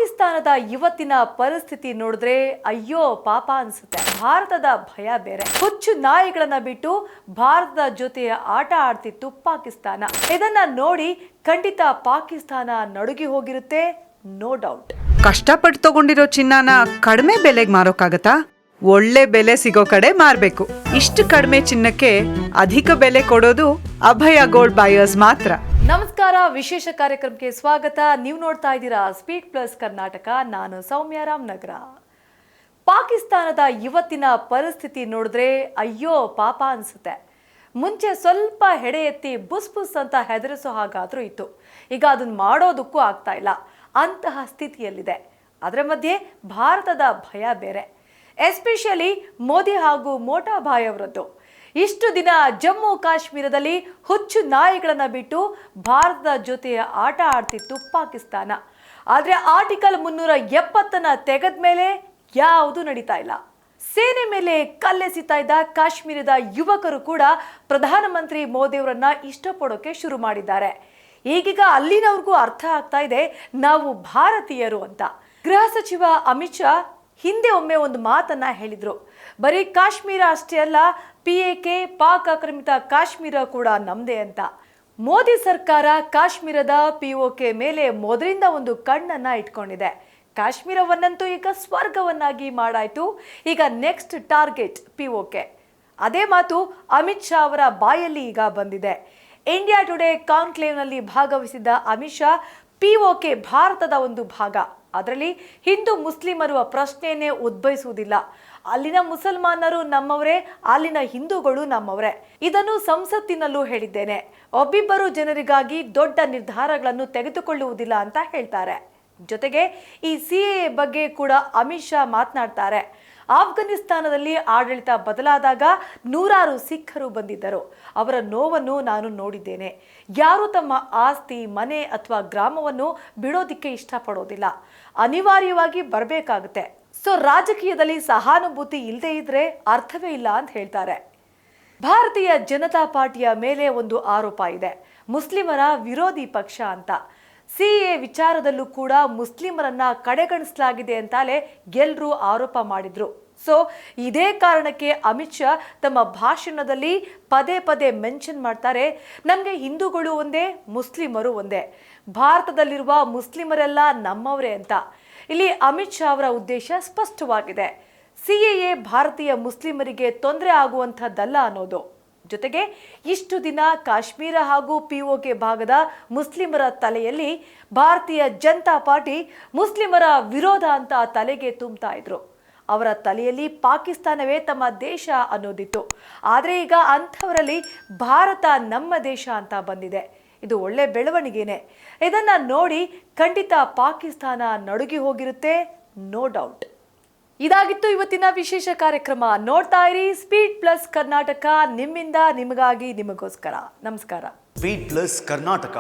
ಪಾಕಿಸ್ತಾನದ ಇವತ್ತಿನ ಪರಿಸ್ಥಿತಿ ನೋಡಿದ್ರೆ ಅಯ್ಯೋ ಪಾಪ ಅನ್ಸುತ್ತೆ. ಭಾರತದ ಭಯ ಬೇರೆ. ಹುಚ್ಚು ನಾಯಿಗಳನ್ನ ಬಿಟ್ಟು ಭಾರತದ ಜೊತೆ ಆಟ ಆಡ್ತಿತ್ತು ಪಾಕಿಸ್ತಾನ. ಇದನ್ನ ನೋಡಿ ಖಂಡಿತ ಪಾಕಿಸ್ತಾನ ನಡುಗಿ ಹೋಗಿರುತ್ತೆ, ನೋ ಡೌಟ್. ಕಷ್ಟಪಟ್ಟು ತಗೊಂಡಿರೋ ಚಿನ್ನನ ಕಡಿಮೆ ಬೆಲೆಗೆ ಮಾರೋಕ್ಕಾಗತ್ತಾ? ಒಳ್ಳೆ ಬೆಲೆ ಸಿಗೋ ಕಡೆ ಮಾರ್ಬೇಕು. ಇಷ್ಟು ಕಡಿಮೆ ಚಿನ್ನಕ್ಕೆ ಅಧಿಕ ಬೆಲೆ ಕೊಡೋದು ಅಭಯ ಗೋಲ್ಡ್ ಬಯರ್ಸ್ ಮಾತ್ರ. ನಮಸ್ಕಾರ, ವಿಶೇಷ ಕಾರ್ಯಕ್ರಮಕ್ಕೆ ಸ್ವಾಗತ. ನೀವು ನೋಡ್ತಾ ಇದ್ದೀರಾ ಸ್ಪೀಡ್ ಪ್ಲಸ್ ಕರ್ನಾಟಕ. ನಾನು ಸೌಮ್ಯ ರಾಮನಗರ. ಪಾಕಿಸ್ತಾನದ ಇವತ್ತಿನ ಪರಿಸ್ಥಿತಿ ನೋಡಿದ್ರೆ ಅಯ್ಯೋ ಪಾಪ ಅನ್ಸುತ್ತೆ. ಮುಂಚೆ ಸ್ವಲ್ಪ ಹೆಡೆ ಎತ್ತಿ ಬುಸ್ ಬುಸ್ ಅಂತ ಹೆದರಿಸೋ ಹಾಗಾದ್ರೂ ಇತ್ತು. ಈಗ ಅದನ್ನ ಮಾಡೋದಕ್ಕೂ ಆಗ್ತಾ ಇಲ್ಲ, ಅಂತಹ ಸ್ಥಿತಿಯಲ್ಲಿದೆ. ಅದರ ಮಧ್ಯೆ ಭಾರತದ ಭಯ ಬೇರೆ, ಎಸ್ಪೆಷಲಿ ಮೋದಿ ಹಾಗೂ ಮೋಟಾ ಭಾಯ್ ಅವರದ್ದು. ಇಷ್ಟು ದಿನ ಜಮ್ಮು ಕಾಶ್ಮೀರದಲ್ಲಿ ಹುಚ್ಚು ನಾಯಿಗಳನ್ನ ಬಿಟ್ಟು ಭಾರತದ ಜೊತೆ ಆಟ ಆಡ್ತಿತ್ತು ಪಾಕಿಸ್ತಾನ. ಆದರೆ ಆರ್ಟಿಕಲ್ 370 ತೆಗೆದ ಮೇಲೆ ಯಾವುದು ನಡೀತಾ ಇಲ್ಲ. ಸೇನೆ ಮೇಲೆ ಕಲ್ಲೆಸಿತಾ ಇದ್ದ ಕಾಶ್ಮೀರದ ಯುವಕರು ಕೂಡ ಪ್ರಧಾನಮಂತ್ರಿ ಮೋದಿ ಅವರನ್ನ ಇಷ್ಟಪಡೋಕೆ ಶುರು ಮಾಡಿದ್ದಾರೆ. ಈಗೀಗ ಅಲ್ಲಿನವ್ರಿಗೂ ಅರ್ಥ ಆಗ್ತಾ ಇದೆ ನಾವು ಭಾರತೀಯರು ಅಂತ. ಗೃಹ ಸಚಿವ ಅಮಿತ್ ಶಾ ಹಿಂದೆ ಒಮ್ಮೆ ಒಂದು ಮಾತನ್ನ ಹೇಳಿದ್ರು, ಬರೀ ಕಾಶ್ಮೀರ ಅಷ್ಟೇ ಅಲ್ಲ, PAK ಪಾಕ್ ಆಕ್ರಮಿತ ಕಾಶ್ಮೀರ ಕೂಡ ನಮ್ದೇ ಅಂತ. ಮೋದಿ ಸರ್ಕಾರ ಕಾಶ್ಮೀರದ POK ಮೇಲೆ ಮೊದಲಿಂದ ಒಂದು ಕಣ್ಣನ್ನ ಇಟ್ಕೊಂಡಿದೆ. ಕಾಶ್ಮೀರವನ್ನಂತೂ ಈಗ ಸ್ವರ್ಗವನ್ನಾಗಿ ಮಾಡಾಯ್ತು. ಈಗ ನೆಕ್ಸ್ಟ್ ಟಾರ್ಗೆಟ್ POK. ಅದೇ ಮಾತು ಅಮಿತ್ ಶಾ ಅವರ ಬಾಯಲ್ಲಿ ಈಗ ಬಂದಿದೆ. ಇಂಡಿಯಾ ಟುಡೇ ಕಾನ್ಕ್ಲೇವ್ನಲ್ಲಿ ಭಾಗವಹಿಸಿದ್ದ ಅಮಿತ್ ಶಾ POK ಭಾರತದ ಒಂದು ಭಾಗ, ಅದರಲ್ಲಿ ಹಿಂದೂ ಮುಸ್ಲಿಮರು ಪ್ರಶ್ನೆಯನ್ನೇ ಉದ್ಭವಿಸುವುದಿಲ್ಲ. ಅಲ್ಲಿನ ಮುಸಲ್ಮಾನರು ನಮ್ಮವರೇ, ಅಲ್ಲಿನ ಹಿಂದೂಗಳು ನಮ್ಮವರೇ. ಇದನ್ನು ಸಂಸತ್ತಿನಲ್ಲೂ ಹೇಳಿದ್ದೇನೆ. ಒಬ್ಬಿಬ್ಬರು ಜನರಿಗಾಗಿ ದೊಡ್ಡ ನಿರ್ಧಾರಗಳನ್ನು ತೆಗೆದುಕೊಳ್ಳುವುದಿಲ್ಲ ಅಂತ ಹೇಳ್ತಾರೆ. ಜೊತೆಗೆ ಈ CAA ಬಗ್ಗೆ ಕೂಡ ಅಮಿತ್ ಶಾ ಮಾತನಾಡ್ತಾರೆ. ಆಫ್ಘನಿಸ್ತಾನದಲ್ಲಿ ಆಡಳಿತ ಬದಲಾದಾಗ ನೂರಾರು ಸಿಖ್ಖರು ಬಂದಿದ್ದರು. ಅವರ ನೋವನ್ನು ನಾನು ನೋಡಿದ್ದೇನೆ. ಯಾರು ತಮ್ಮ ಆಸ್ತಿ, ಮನೆ ಅಥವಾ ಗ್ರಾಮವನ್ನು ಬಿಡೋದಿಕ್ಕೆ ಇಷ್ಟಪಡೋದಿಲ್ಲ. ಅನಿವಾರ್ಯವಾಗಿ ಬರಬೇಕಾಗುತ್ತೆ. ಸೊ ರಾಜಕೀಯದಲ್ಲಿ ಸಹಾನುಭೂತಿ ಇಲ್ಲದೆ ಇದ್ರೆ ಅರ್ಥವೇ ಇಲ್ಲ ಅಂತ ಹೇಳ್ತಾರೆ. ಭಾರತೀಯ ಜನತಾ ಪಾರ್ಟಿಯ ಮೇಲೆ ಒಂದು ಆರೋಪ ಇದೆ, ಮುಸ್ಲಿಮರ ವಿರೋಧಿ ಪಕ್ಷ ಅಂತ. CAA ವಿಚಾರದಲ್ಲೂ ಕೂಡ ಮುಸ್ಲಿಮರನ್ನ ಕಡೆಗಣಿಸಲಾಗಿದೆ ಅಂತಾಲೆ ಎಲ್ಲರೂ ಆರೋಪ ಮಾಡಿದ್ರು. ಸೊ ಇದೇ ಕಾರಣಕ್ಕೆ ಅಮಿತ್ ಶಾ ತಮ್ಮ ಭಾಷಣದಲ್ಲಿ ಪದೇ ಪದೇ ಮೆನ್ಷನ್ ಮಾಡ್ತಾರೆ, ನಮಗೆ ಹಿಂದೂಗಳು ಒಂದೇ, ಮುಸ್ಲಿಮರು ಒಂದೇ, ಭಾರತದಲ್ಲಿರುವ ಮುಸ್ಲಿಮರೆಲ್ಲ ನಮ್ಮವರೇ ಅಂತ. ಇಲ್ಲಿ ಅಮಿತ್ ಶಾ ಅವರ ಉದ್ದೇಶ ಸ್ಪಷ್ಟವಾಗಿದೆ. CAA ಭಾರತೀಯ ಮುಸ್ಲಿಮರಿಗೆ ತೊಂದರೆ ಆಗುವಂಥದ್ದಲ್ಲ ಅನ್ನೋದು. ಜೊತೆಗೆ ಇಷ್ಟು ದಿನ ಕಾಶ್ಮೀರ ಹಾಗೂ POK ಭಾಗದ ಮುಸ್ಲಿಮರ ತಲೆಯಲ್ಲಿ ಭಾರತೀಯ ಜನತಾ ಪಾರ್ಟಿ ಮುಸ್ಲಿಮರ ವಿರೋಧ ಅಂತ ತಲೆಗೆ ತುಂಬ್ತಾ ಇದ್ರು. ಅವರ ತಲೆಯಲ್ಲಿ ಪಾಕಿಸ್ತಾನವೇ ತಮ್ಮ ದೇಶ ಅನ್ನೋದಿತ್ತು. ಆದರೆ ಈಗ ಅಂಥವರಲ್ಲಿ ಭಾರತ ನಮ್ಮ ದೇಶ ಅಂತ ಬಂದಿದೆ. ಇದು ಒಳ್ಳೆ ಬೆಳವಣಿಗೆನೆ. ಇದನ್ನ ನೋಡಿ ಖಂಡಿತ ಪಾಕಿಸ್ತಾನ ನಡುಗಿ ಹೋಗಿರುತ್ತೆ, ನೋ ಡೌಟ್. ಇದಾಗಿತ್ತು ಇವತ್ತಿನ ವಿಶೇಷ ಕಾರ್ಯಕ್ರಮ. ನೋಡ್ತಾ ಇರಿ ಸ್ಪೀಡ್ ಪ್ಲಸ್ ಕರ್ನಾಟಕ, ನಿಮ್ಮಿಂದ ನಿಮಗಾಗಿ ನಿಮಗೋಸ್ಕರ. ನಮಸ್ಕಾರ. Speed plus Karnataka.